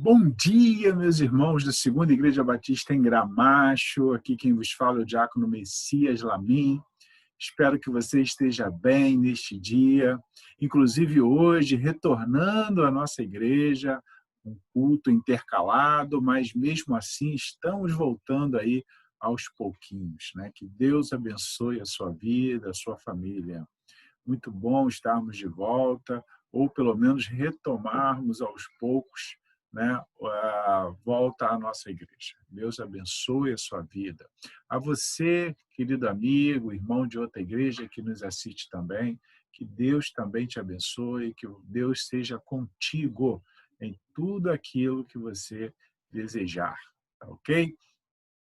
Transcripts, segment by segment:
Bom dia, meus irmãos da Segunda Igreja Batista em Gramacho. Aqui quem vos fala é o diácono Messias Lamin. Espero que você esteja bem neste dia. Inclusive hoje, retornando à nossa igreja, um culto intercalado, mas mesmo assim estamos voltando aí aos pouquinhos, né? Que Deus abençoe a sua vida, a sua família. Muito bom estarmos de volta, ou pelo menos retomarmos aos poucos, né, a volta à nossa igreja. Deus abençoe a sua vida. A você, querido amigo, irmão de outra igreja que nos assiste também, que Deus também te abençoe, que Deus seja contigo em tudo aquilo que você desejar, tá ok?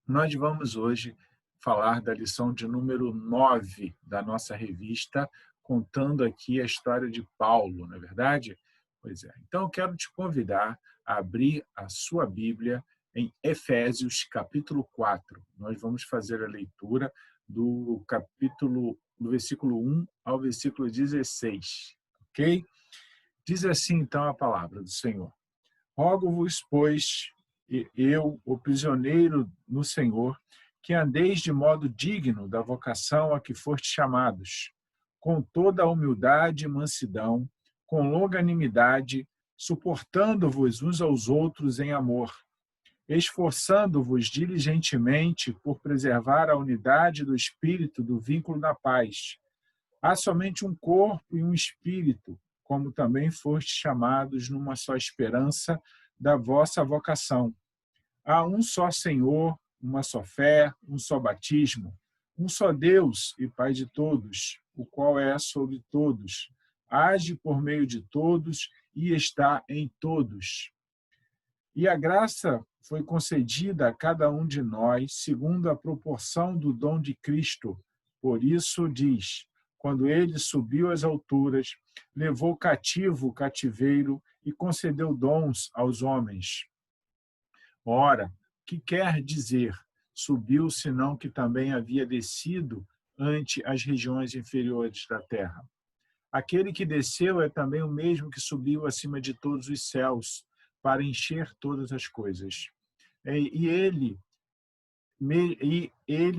Nós vamos hoje falar da lição de número 9 da nossa revista, contando aqui a história de Paulo, não é verdade? Pois é. Então, eu quero te convidar a abrir a sua Bíblia em Efésios, capítulo 4. Nós vamos fazer a leitura do versículo 1 ao versículo 16, ok? Diz assim, então, a palavra do Senhor. Rogo-vos, pois, eu, o prisioneiro no Senhor, que andeis de modo digno da vocação a que fostes chamados, com toda a humildade e mansidão, com longanimidade, suportando-vos uns aos outros em amor, esforçando-vos diligentemente por preservar a unidade do Espírito do vínculo da paz. Há somente um corpo e um espírito, como também fostes chamados numa só esperança da vossa vocação. Há um só Senhor, uma só fé, um só batismo, um só Deus e Pai de todos, o qual é sobre todos, age por meio de todos e está em todos. E a graça foi concedida a cada um de nós segundo a proporção do dom de Cristo. Por isso diz, quando ele subiu às alturas, levou cativo o cativeiro e concedeu dons aos homens. Ora, que quer dizer, subiu, senão que também havia descido ante as regiões inferiores da terra? Aquele que desceu é também o mesmo que subiu acima de todos os céus, para encher todas as coisas. E ele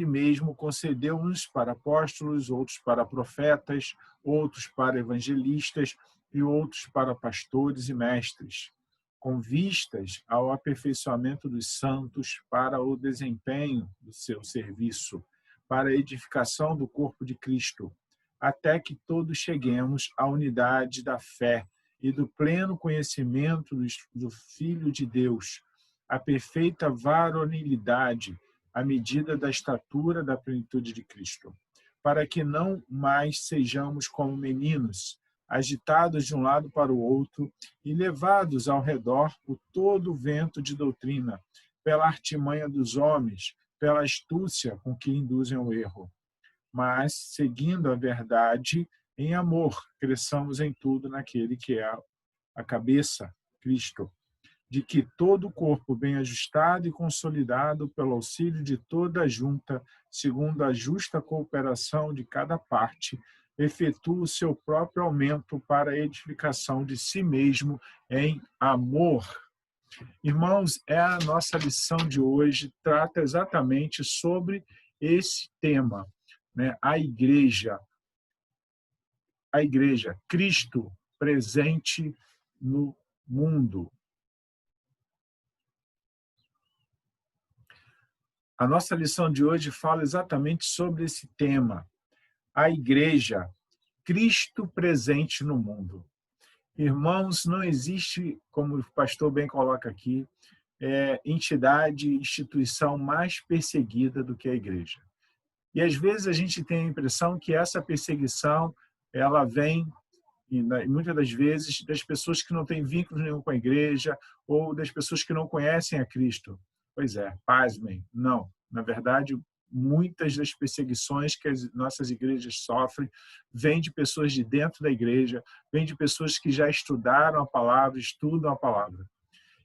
mesmo concedeu uns para apóstolos, outros para profetas, outros para evangelistas e outros para pastores e mestres, com vistas ao aperfeiçoamento dos santos para o desempenho do seu serviço, para a edificação do corpo de Cristo, até que todos cheguemos à unidade da fé e do pleno conhecimento do Filho de Deus, a perfeita varonilidade, à medida da estatura da plenitude de Cristo, para que não mais sejamos como meninos, agitados de um lado para o outro e levados ao redor por todo o vento de doutrina, pela artimanha dos homens, pela astúcia com que induzem ao erro. Mas, seguindo a verdade, em amor, cresçamos em tudo naquele que é a cabeça, Cristo, de que todo o corpo bem ajustado e consolidado pelo auxílio de toda a junta, segundo a justa cooperação de cada parte, efetua o seu próprio aumento para a edificação de si mesmo em amor. Irmãos, a nossa lição de hoje trata exatamente sobre esse tema, né? A igreja, Cristo presente no mundo. A nossa lição de hoje fala exatamente sobre esse tema, a igreja, Cristo presente no mundo. Irmãos, não existe, como o pastor bem coloca aqui, entidade, instituição mais perseguida do que a igreja. E às vezes a gente tem a impressão que essa perseguição ela vem, muitas das vezes, das pessoas que não têm vínculo nenhum com a igreja ou das pessoas que não conhecem a Cristo. Pois é, pasmem, não. Na verdade, muitas das perseguições que as nossas igrejas sofrem vêm de pessoas de dentro da igreja, vêm de pessoas que já estudaram a palavra, estudam a palavra.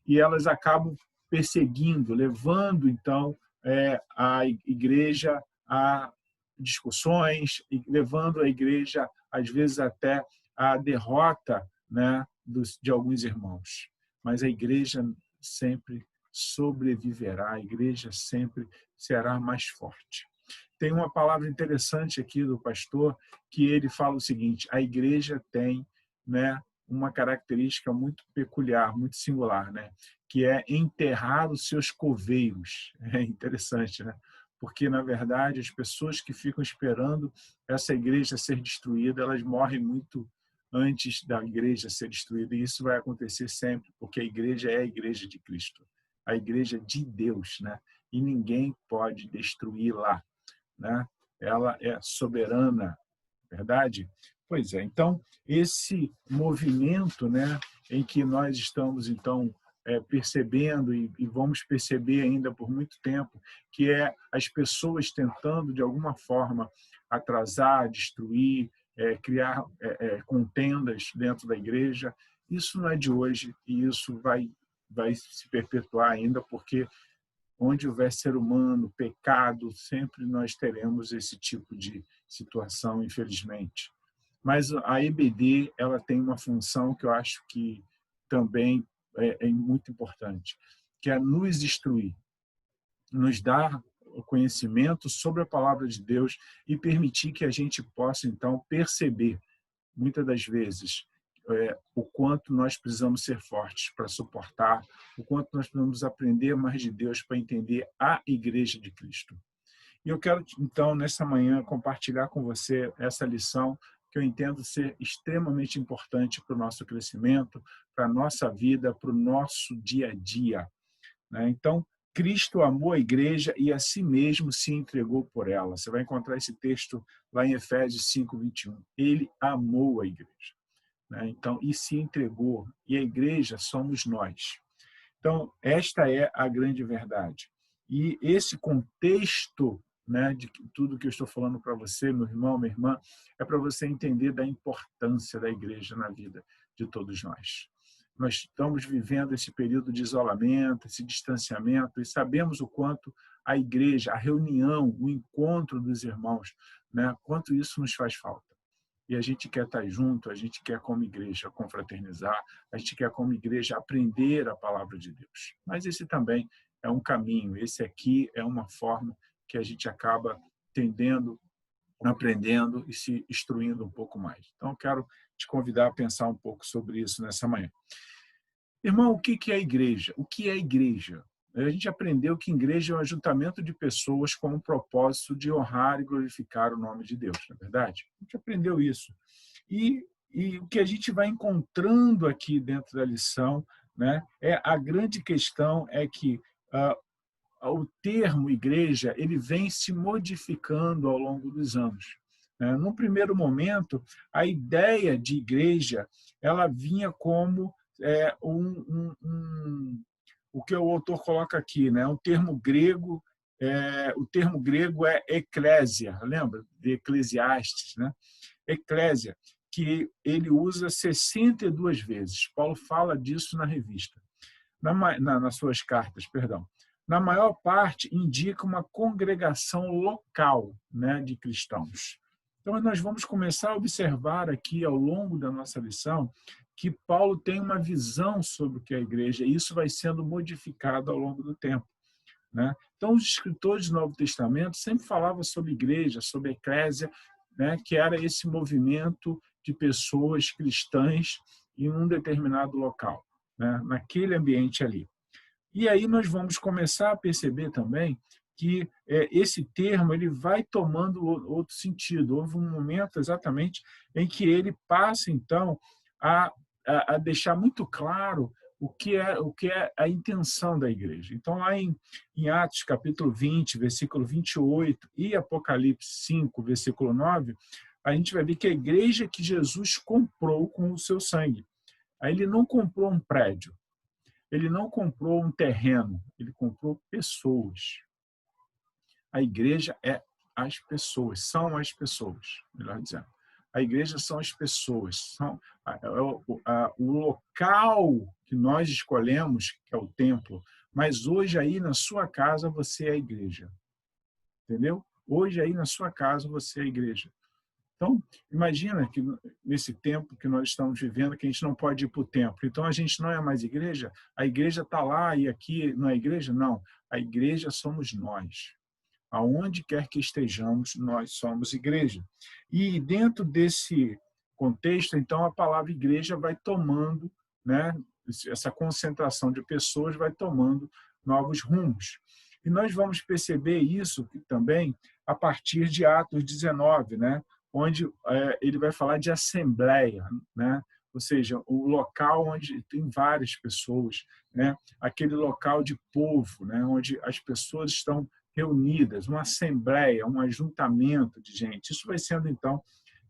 E elas acabam perseguindo, levando, então, a igreja a discussões, e levando a igreja, às vezes, até a derrota, né, de alguns irmãos. Mas a igreja sempre sobreviverá, a igreja sempre será mais forte. Tem uma palavra interessante aqui do pastor, que ele fala o seguinte: a igreja tem, né, uma característica muito peculiar, muito singular, né, que é enterrar os seus coveiros. É interessante, né? Porque, na verdade, as pessoas que ficam esperando essa igreja ser destruída, elas morrem muito antes da igreja ser destruída. E isso vai acontecer sempre, porque a igreja é a igreja de Cristo, a igreja de Deus, né? E ninguém pode destruí-la, né? Ela é soberana, verdade? Pois é. Então, esse movimento, né, em que nós estamos, então, percebendo e vamos perceber ainda por muito tempo, que é as pessoas tentando, de alguma forma, atrasar, destruir, criar contendas dentro da igreja, isso não é de hoje e isso vai se perpetuar ainda, porque onde houver ser humano, pecado, sempre nós teremos esse tipo de situação, infelizmente. Mas a EBD, ela tem uma função que eu acho que também é muito importante, que é nos instruir, nos dar o conhecimento sobre a palavra de Deus e permitir que a gente possa, então, perceber, muitas das vezes, o quanto nós precisamos ser fortes para suportar, o quanto nós precisamos aprender mais de Deus para entender a Igreja de Cristo. E eu quero, então, nessa manhã, compartilhar com você essa lição que eu entendo ser extremamente importante para o nosso crescimento, para a nossa vida, para o nosso dia a dia, né? Então, Cristo amou a igreja e a si mesmo se entregou por ela. Você vai encontrar esse texto lá em Efésios 5:21. Ele amou a igreja, né? Então, e se entregou. E a igreja somos nós. Então, esta é a grande verdade. E esse contexto, né, de tudo que eu estou falando para você, meu irmão, minha irmã, é para você entender da importância da igreja na vida de todos nós. Nós estamos vivendo esse período de isolamento, esse distanciamento, e sabemos o quanto a igreja, a reunião, o encontro dos irmãos, né, quanto isso nos faz falta. E a gente quer estar junto, a gente quer, como igreja, confraternizar, a gente quer, como igreja, aprender a palavra de Deus. Mas esse também é um caminho, esse aqui é uma forma que a gente acaba tendendo, aprendendo e se instruindo um pouco mais. Então, eu quero te convidar a pensar um pouco sobre isso nessa manhã. Irmão, o que é a igreja? O que é a igreja? A gente aprendeu que igreja é um ajuntamento de pessoas com o propósito de honrar e glorificar o nome de Deus, não é verdade? A gente aprendeu isso. E o que a gente vai encontrando aqui dentro da lição, né, a grande questão é que o termo igreja ele vem se modificando ao longo dos anos. Num primeiro momento, a ideia de igreja ela vinha como o que o autor coloca aqui, né? O termo grego é eclésia, lembra? De Eclesiastes, né? Eclésia, que ele usa 62 vezes. Paulo fala disso na revista, nas suas cartas, perdão. Na maior parte, indica uma congregação local, né, de cristãos. Então, nós vamos começar a observar aqui, ao longo da nossa lição, que Paulo tem uma visão sobre o que é a igreja, e isso vai sendo modificado ao longo do tempo, né? Então, os escritores do Novo Testamento sempre falavam sobre igreja, sobre eclésia, né, que era esse movimento de pessoas cristãs em um determinado local, né, naquele ambiente ali. E aí nós vamos começar a perceber também que esse termo ele vai tomando outro sentido. Houve um momento exatamente em que ele passa, então, a deixar muito claro o que é a intenção da igreja. Então, lá em Atos, capítulo 20, versículo 28, e Apocalipse 5, versículo 9, a gente vai ver que a igreja que Jesus comprou com o seu sangue. Aí ele não comprou um prédio, ele não comprou um terreno, ele comprou pessoas. A igreja é as pessoas, são as pessoas, melhor dizendo. A igreja são as pessoas, o local que nós escolhemos, que é o templo, mas hoje aí na sua casa você é a igreja. Entendeu? Hoje aí na sua casa você é a igreja. Então, imagina que nesse tempo que nós estamos vivendo, que a gente não pode ir para o templo. Então, a gente não é mais igreja? A igreja está lá e aqui não é igreja? Não. A igreja somos nós. Aonde quer que estejamos, nós somos igreja. E dentro desse contexto, então, a palavra igreja vai tomando, né, essa concentração de pessoas vai tomando novos rumos. E nós vamos perceber isso também a partir de Atos 19, né, onde ele vai falar de assembleia, né, ou seja, o local onde tem várias pessoas, né, aquele local de povo, né, onde as pessoas estão reunidas, uma assembleia, um ajuntamento de gente. Isso vai sendo, então,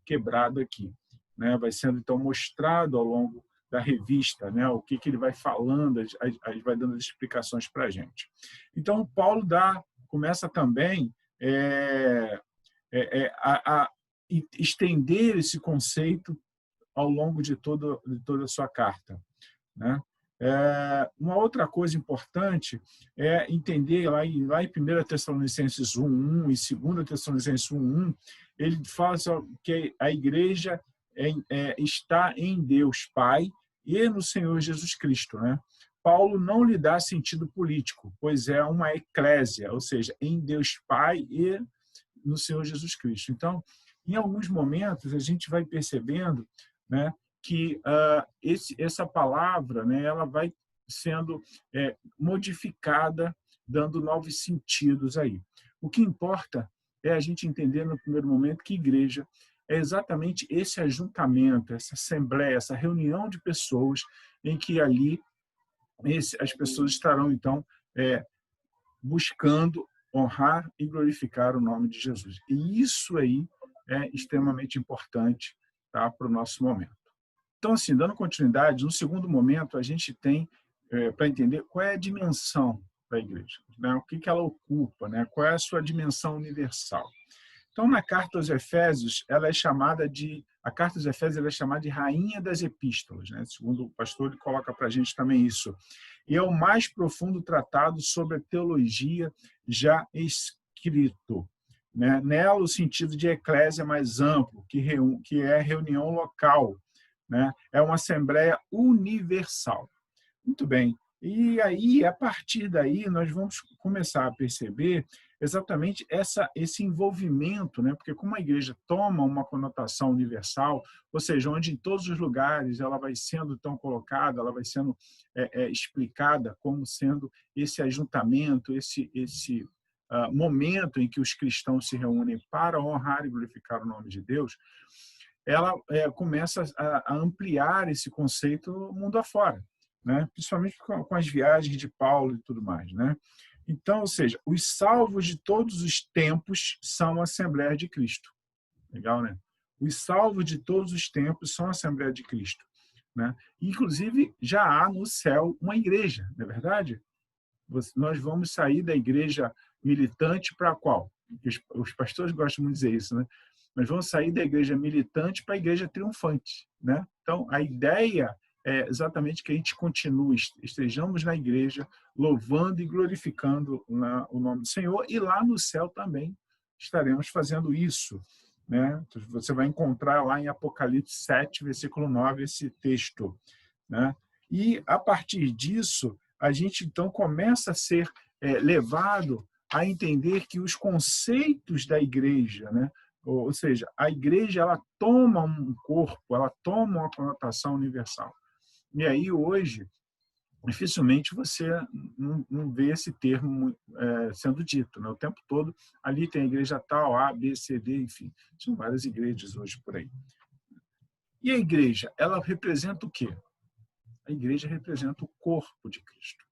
quebrado aqui, né? Vai sendo, então, mostrado ao longo da revista, né? O que ele vai falando, vai dando as explicações para a gente. Então, Paulo começa também a estender esse conceito ao longo de toda a sua carta, né? Uma outra coisa importante é entender lá em 1 Tessalonicenses 1:1 e 2 Tessalonicenses 1:1, ele fala que a igreja está em Deus Pai e no Senhor Jesus Cristo, né? Paulo não lhe dá sentido político, pois é uma eclésia, ou seja, em Deus Pai e no Senhor Jesus Cristo. Então, em alguns momentos, a gente vai percebendo, né, que essa palavra, né, ela vai sendo modificada, dando novos sentidos aí. O que importa é a gente entender no primeiro momento que igreja é exatamente esse ajuntamento, essa assembleia, essa reunião de pessoas em que ali as pessoas estarão, então, buscando honrar e glorificar o nome de Jesus. E isso aí é extremamente importante, tá, para o nosso momento. Então, assim, dando continuidade, no segundo momento, a gente tem para entender qual é a dimensão da igreja, né? O que ela ocupa, né? Qual é a sua dimensão universal. Então, na carta aos Efésios, a carta aos Efésios ela é chamada de rainha das epístolas, né? Segundo o pastor, ele coloca para a gente também isso. E é o mais profundo tratado sobre a teologia já escrito, né? Nela, o sentido de eclésia mais amplo, que é reunião local, né? É uma assembleia universal. Muito bem. E aí, a partir daí, nós vamos começar a perceber exatamente esse envolvimento, né? Porque como a igreja toma uma conotação universal, ou seja, onde em todos os lugares ela vai sendo tão colocada, ela vai sendo explicada como sendo esse ajuntamento, esse momento em que os cristãos se reúnem para honrar e glorificar o nome de Deus, ela começa a ampliar esse conceito mundo afora, né? Principalmente com as viagens de Paulo e tudo mais, né? Então, ou seja, os salvos de todos os tempos são a Assembleia de Cristo. Legal, né? Os salvos de todos os tempos são a Assembleia de Cristo, né? Inclusive, já há no céu uma igreja, não é verdade? Nós vamos sair da igreja militante para qual? Os pastores gostam muito de dizer isso, né? Nós vamos sair da igreja militante para a igreja triunfante, né? Então, a ideia é exatamente que a gente continue, estejamos na igreja, louvando e glorificando o nome do Senhor, e lá no céu também estaremos fazendo isso, né? Você vai encontrar lá em Apocalipse 7, versículo 9, esse texto, né? E, a partir disso, a gente, então, começa a ser levado a entender que os conceitos da igreja, né? Ou seja, a igreja ela toma um corpo, ela toma uma conotação universal. E aí, hoje, dificilmente você não vê esse termo sendo dito, né? O tempo todo, ali tem a igreja tal, A, B, C, D, enfim. São várias igrejas hoje por aí. E a igreja, ela representa o quê? A igreja representa o corpo de Cristo.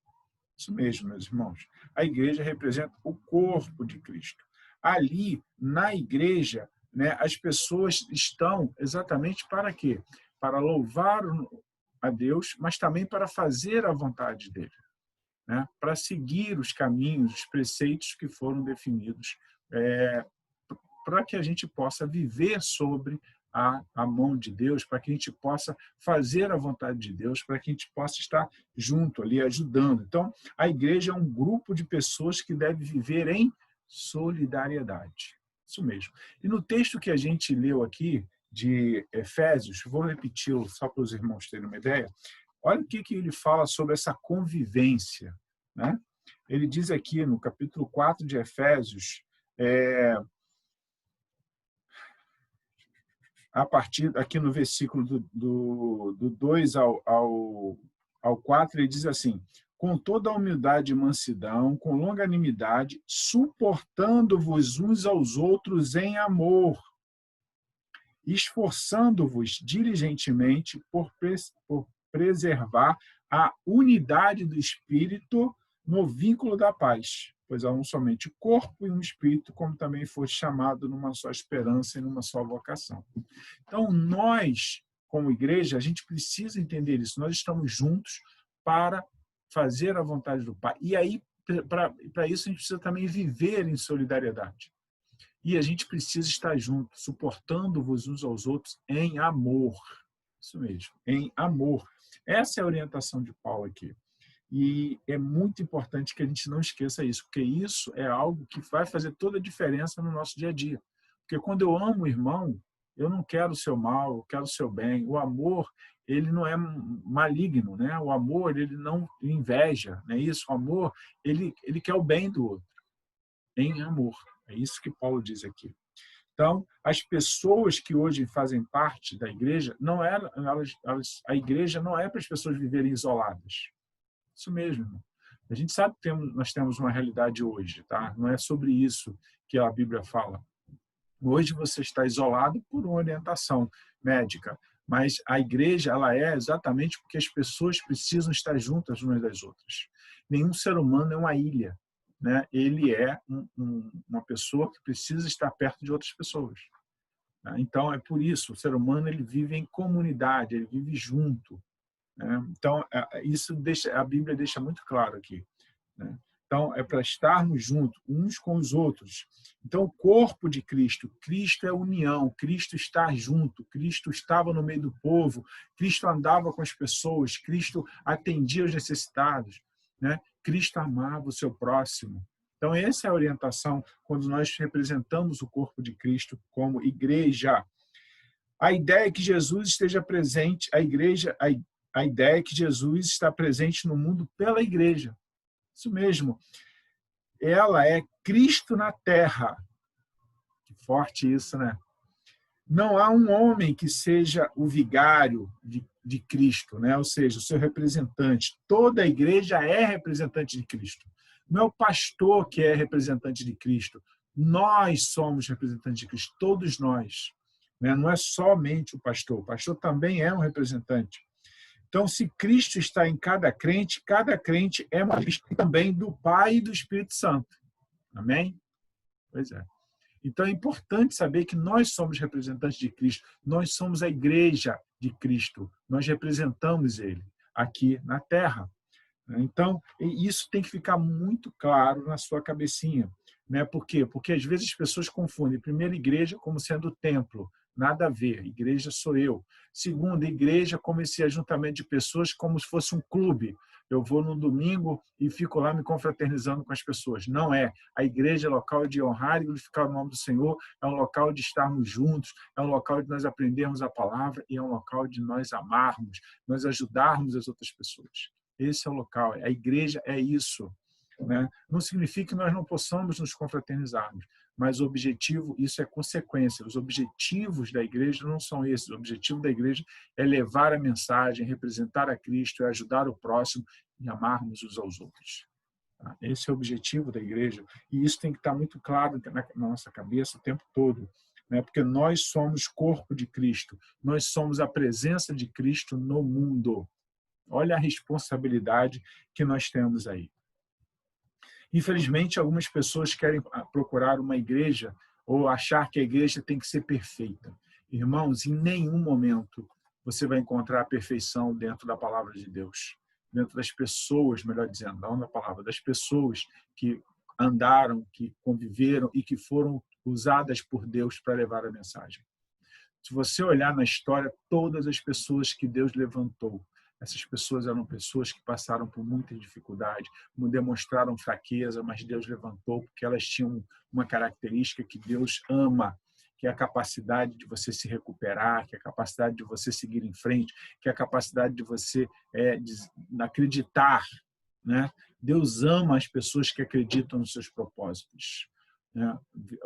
Isso mesmo, meus irmãos. A igreja representa o corpo de Cristo. Ali, na igreja, né, as pessoas estão exatamente para quê? Para louvar a Deus, mas também para fazer a vontade dele, né? Para seguir os caminhos, os preceitos que foram definidos, para que a gente possa viver sobre a mão de Deus, para que a gente possa fazer a vontade de Deus, para que a gente possa estar junto ali, ajudando. Então, a igreja é um grupo de pessoas que deve viver em solidariedade. Isso mesmo. E no texto que a gente leu aqui, de Efésios, vou repeti-lo só para os irmãos terem uma ideia, olha o que ele fala sobre essa convivência, né? Ele diz aqui no capítulo 4 de Efésios, a partir aqui no versículo do 2 ao 4, ele diz assim: com toda a humildade e mansidão, com longanimidade, suportando-vos uns aos outros em amor, esforçando-vos diligentemente por preservar a unidade do Espírito no vínculo da paz, pois há um somente corpo e um Espírito, como também foi chamado numa só esperança e numa só vocação. Então, nós, como igreja, a gente precisa entender isso. Nós estamos juntos para fazer a vontade do Pai. E aí, para isso, a gente precisa também viver em solidariedade. E a gente precisa estar junto, suportando-vos uns aos outros em amor. Isso mesmo, em amor. Essa é a orientação de Paulo aqui. E é muito importante que a gente não esqueça isso, porque isso é algo que vai fazer toda a diferença no nosso dia a dia. Porque quando eu amo o irmão, eu não quero o seu mal, eu quero o seu bem. O amor, ele não é maligno, né? O amor, ele não inveja, não é isso? O amor, ele quer o bem do outro, em amor. É isso que Paulo diz aqui. Então, as pessoas que hoje fazem parte da igreja, não é, a igreja não é para as pessoas viverem isoladas. Isso mesmo, irmão. A gente sabe que nós temos uma realidade hoje, tá? Não é sobre isso que a Bíblia fala. Hoje você está isolado por uma orientação médica, mas a igreja ela é exatamente porque as pessoas precisam estar juntas umas das outras. Nenhum ser humano é uma ilha, né? Ele é uma pessoa que precisa estar perto de outras pessoas. Né? Então é por isso o ser humano ele vive em comunidade, ele vive junto. Né? Então isso a Bíblia deixa muito claro aqui. Né? Então, é para estarmos juntos, uns com os outros. Então, o corpo de Cristo, Cristo é união, Cristo está junto, Cristo estava no meio do povo, Cristo andava com as pessoas, Cristo atendia os necessitados, né? Cristo amava o seu próximo. Então, essa é a orientação quando nós representamos o corpo de Cristo como igreja. A ideia é que Jesus esteja presente, a ideia é que Jesus está presente no mundo pela igreja. Isso mesmo. Ela é Cristo na terra. Que forte isso, né? Não há um homem que seja o vigário de Cristo, né? Ou seja, o seu representante. Toda a igreja é representante de Cristo. Não é o pastor que é representante de Cristo. Nós somos representantes de Cristo, todos nós. Né? Não é somente o pastor também é um representante. Então, se Cristo está em cada crente é uma Cristo também do Pai e do Espírito Santo. Amém? Pois é. Então, é importante saber que nós somos representantes de Cristo, nós somos a igreja de Cristo, nós representamos Ele aqui na Terra. Então, isso tem que ficar muito claro na sua cabecinha. Né? Por quê? Porque às vezes as pessoas confundem primeiro igreja como sendo o templo. Nada a ver, igreja sou eu. Segundo, igreja como esse ajuntamento de pessoas como se fosse um clube. Eu vou no domingo e fico lá me confraternizando com as pessoas. Não é. A igreja é local de honrar e glorificar o nome do Senhor, é um local de estarmos juntos, é um local de nós aprendermos a palavra e é um local de nós amarmos, nós ajudarmos as outras pessoas. Esse é o local. A igreja é isso. Né? Não significa que nós não possamos nos confraternizarmos, mas o objetivo, isso é consequência. Os objetivos da igreja não são esses. O objetivo da igreja é levar a mensagem, representar a Cristo, é ajudar o próximo e amarmos uns aos outros. Esse é o objetivo da igreja e isso tem que estar muito claro na nossa cabeça o tempo todo. Né? Porque nós somos corpo de Cristo, nós somos a presença de Cristo no mundo. Olha a responsabilidade que nós temos aí. Infelizmente, algumas pessoas querem procurar uma igreja ou achar que a igreja tem que ser perfeita. Irmãos, em nenhum momento você vai encontrar a perfeição dentro da palavra de Deus. Dentro das pessoas, melhor dizendo, não da palavra, das pessoas que andaram, que conviveram e que foram usadas por Deus para levar a mensagem. Se você olhar na história, todas as pessoas que Deus levantou, Essas pessoas eram pessoas que passaram por muita dificuldade, demonstraram fraqueza, mas Deus levantou porque elas tinham uma característica que Deus ama, que é a capacidade de você se recuperar, que é a capacidade de você seguir em frente, que é a capacidade de você acreditar, né? Deus ama as pessoas que acreditam nos seus propósitos, né?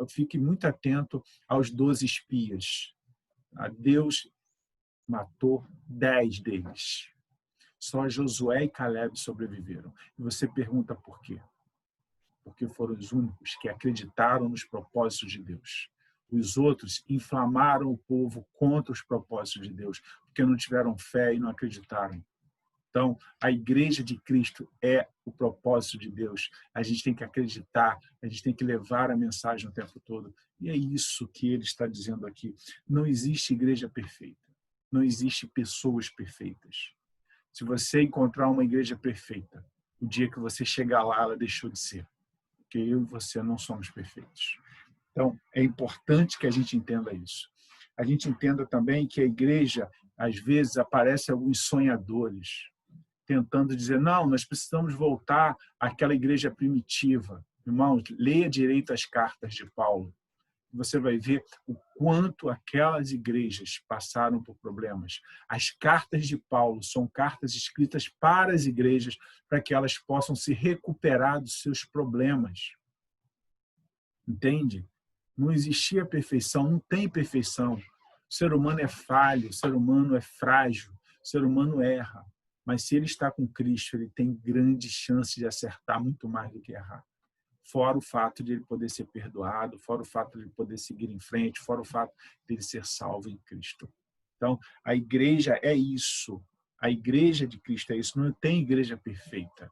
Fique muito atento aos 12 espias. Deus matou 10 deles. Só Josué e Caleb sobreviveram. E você pergunta por quê? Porque foram os únicos que acreditaram nos propósitos de Deus. Os outros inflamaram o povo contra os propósitos de Deus, porque não tiveram fé e não acreditaram. Então, a igreja de Cristo é o propósito de Deus. A gente tem que acreditar, a gente tem que levar a mensagem o tempo todo. E é isso que ele está dizendo aqui. Não existe igreja perfeita. Não existe pessoas perfeitas. Se você encontrar uma igreja perfeita, o dia que você chegar lá, ela deixou de ser. Porque eu e você não somos perfeitos. Então, é importante que a gente entenda isso. A gente entenda também que a igreja, às vezes, aparece alguns sonhadores, tentando dizer, não, nós precisamos voltar àquela igreja primitiva. Irmãos, leia direito as cartas de Paulo. Você vai ver o quanto aquelas igrejas passaram por problemas. As cartas de Paulo são cartas escritas para as igrejas, para que elas possam se recuperar dos seus problemas. Entende? Não existia perfeição, não tem perfeição. O ser humano é falho, o ser humano é frágil, o ser humano erra. Mas se ele está com Cristo, ele tem grande chance de acertar muito mais do que errar. Fora o fato de ele poder ser perdoado, fora o fato de ele poder seguir em frente, fora o fato de ele ser salvo em Cristo. Então, a igreja é isso. A igreja de Cristo é isso. Não tem igreja perfeita.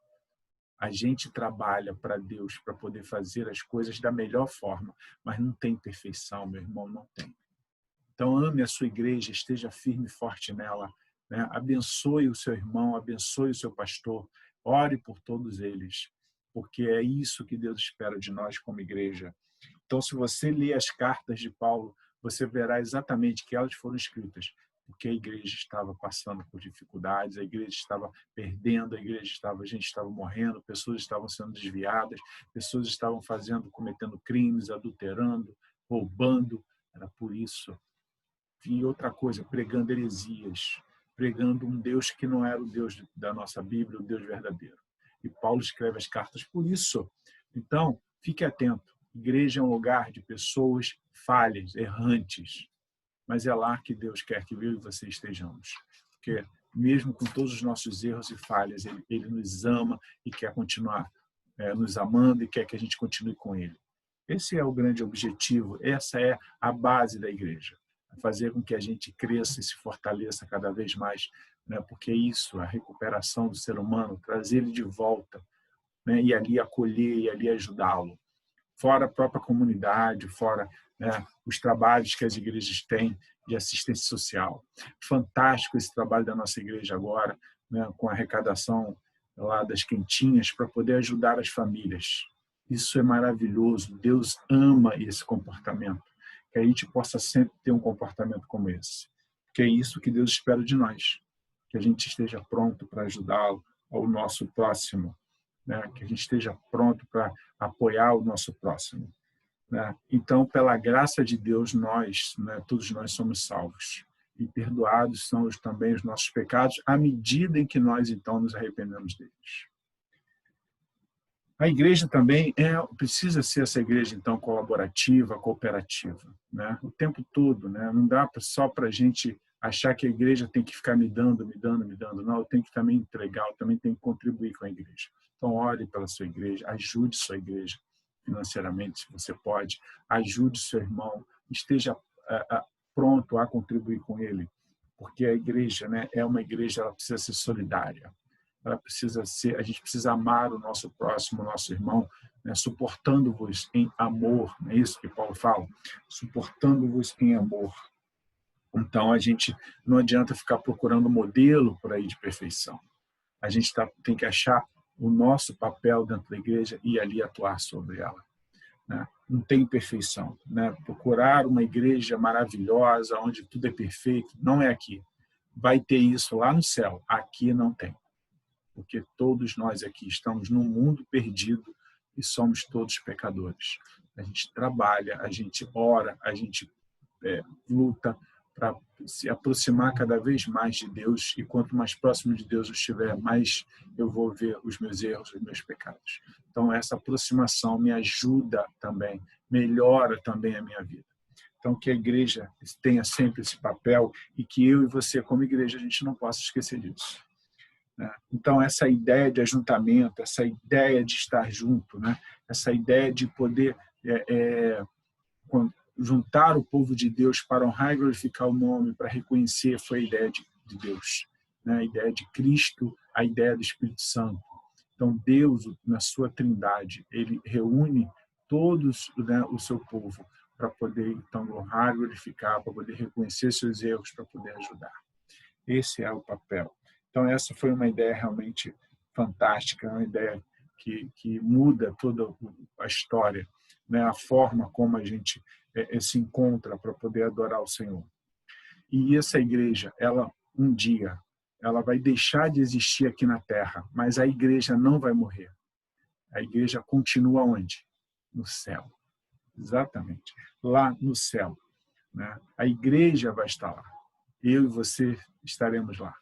A gente trabalha para Deus para poder fazer as coisas da melhor forma, mas não tem perfeição, meu irmão, não tem. Então, ame a sua igreja, esteja firme e forte nela, né? Abençoe o seu irmão, abençoe o seu pastor, ore por todos eles, porque é isso que Deus espera de nós como igreja. Então, se você ler as cartas de Paulo, você verá exatamente que elas foram escritas porque a igreja estava passando por dificuldades, a igreja estava perdendo, a gente estava morrendo, pessoas estavam sendo desviadas, pessoas estavam cometendo crimes, adulterando, roubando. Era por isso. E outra coisa, pregando heresias, pregando um Deus que não era o Deus da nossa Bíblia, o Deus verdadeiro. E Paulo escreve as cartas por isso. Então, fique atento. Igreja é um lugar de pessoas falhas, errantes. Mas é lá que Deus quer que eu e você estejamos. Porque mesmo com todos os nossos erros e falhas, Ele nos ama e quer continuar nos amando e quer que a gente continue com Ele. Esse é o grande objetivo, essa é a base da igreja. Fazer com que a gente cresça e se fortaleça cada vez mais, né? Porque é isso, a recuperação do ser humano, trazer ele de volta, né? E ali acolher, e ali ajudá-lo. Fora a própria comunidade, fora, né, os trabalhos que as igrejas têm de assistência social. Fantástico esse trabalho da nossa igreja agora, né, com a arrecadação lá das quentinhas para poder ajudar as famílias. Isso é maravilhoso. Deus ama esse comportamento. Que a gente possa sempre ter um comportamento como esse. Que é isso que Deus espera de nós. Que a gente esteja pronto para ajudá-lo ao nosso próximo. Né? Que a gente esteja pronto para apoiar o nosso próximo. Né? Então, pela graça de Deus, nós, né, todos nós somos salvos. E perdoados são também os nossos pecados, à medida em que nós, então, nos arrependemos deles. A igreja também precisa ser essa igreja, então, colaborativa, cooperativa, né? O tempo todo, né? Não dá só para a gente achar que a igreja tem que ficar me dando. Não, eu tenho que também entregar, eu também tenho que contribuir com a igreja. Então, ore pela sua igreja, ajude sua igreja financeiramente, se você pode, ajude seu irmão, esteja pronto a contribuir com ele, porque a igreja, né, é uma igreja, ela precisa ser solidária. A gente precisa amar o nosso próximo, o nosso irmão, né, suportando-vos em amor, não é isso que Paulo fala? Suportando-vos em amor. Então, a gente não adianta ficar procurando modelo por aí de perfeição. A gente tem que achar o nosso papel dentro da igreja e ali atuar sobre ela. Né? Não tem perfeição. Né? Procurar uma igreja maravilhosa, onde tudo é perfeito, não é aqui. vai ter isso lá no céu. Aqui não tem. Porque todos nós aqui estamos num mundo perdido e somos todos pecadores. A gente trabalha, a gente ora, a gente luta para se aproximar cada vez mais de Deus, e quanto mais próximo de Deus eu estiver, mais eu vou ver os meus erros, os meus pecados. Então, essa aproximação me ajuda também, melhora também a minha vida. Então, que a igreja tenha sempre esse papel e que eu e você, como igreja, a gente não possa esquecer disso. Então, essa ideia de ajuntamento, essa ideia de estar junto, essa ideia de poder juntar o povo de Deus para honrar e glorificar o nome, para reconhecer, foi a ideia de Deus, a ideia de Cristo, a ideia do Espírito Santo. Então, Deus, na sua trindade, ele reúne todos, o seu povo para poder, então, honrar e glorificar, para poder reconhecer seus erros, para poder ajudar. Esse é o papel. Então, essa foi uma ideia realmente fantástica, uma ideia que muda toda a história, a forma como a gente se encontra para poder adorar o Senhor. E essa igreja, ela um dia, ela vai deixar de existir aqui na Terra, mas a igreja não vai morrer. A igreja continua onde? No céu. Exatamente. Lá no céu. A igreja vai estar lá. Eu e você estaremos lá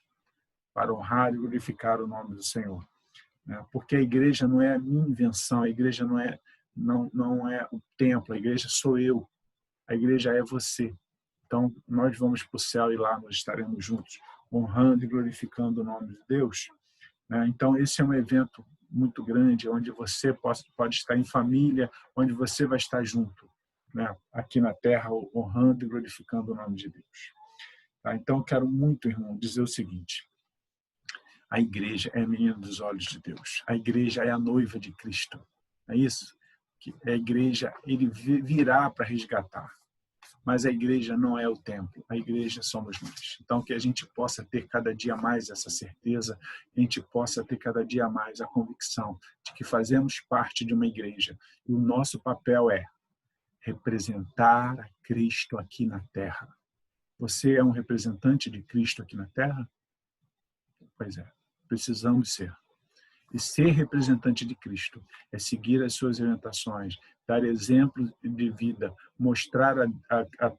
para honrar e glorificar o nome do Senhor. Porque a igreja não é a minha invenção, a igreja não é o templo, a igreja sou eu, a igreja é você. Então, nós vamos para o céu e lá nós estaremos juntos, honrando e glorificando o nome de Deus. Então, esse é um evento muito grande, onde você pode estar em família, onde você vai estar junto, aqui na terra, honrando e glorificando o nome de Deus. Então, quero muito, irmão, dizer o seguinte: a igreja é a menina dos olhos de Deus. A igreja é a noiva de Cristo. É isso? Que a igreja, ele virá para resgatar. Mas a igreja não é o templo. A igreja somos nós. Então, que a gente possa ter cada dia mais essa certeza, a gente possa ter cada dia mais a convicção de que fazemos parte de uma igreja. E o nosso papel é representar a Cristo aqui na terra. Você é um representante de Cristo aqui na terra? Pois é. Precisamos ser. E ser representante de Cristo é seguir as suas orientações, dar exemplo de vida, mostrar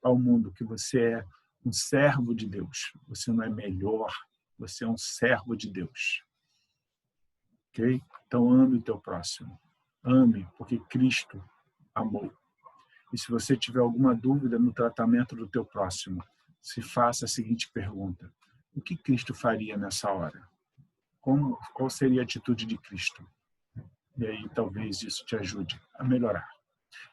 ao mundo que você é um servo de Deus. Você não é melhor, você é um servo de Deus. Ok? Então ame o teu próximo. Ame, porque Cristo amou. E se você tiver alguma dúvida no tratamento do teu próximo, se faça a seguinte pergunta: o que Cristo faria nessa hora? Qual seria a atitude de Cristo? E aí talvez isso te ajude a melhorar.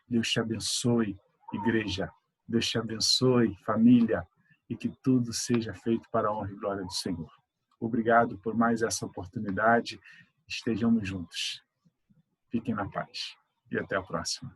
Deus te abençoe, igreja. Deus te abençoe, família. E que tudo seja feito para a honra e glória do Senhor. Obrigado por mais essa oportunidade. Estejamos juntos. Fiquem na paz. E até a próxima.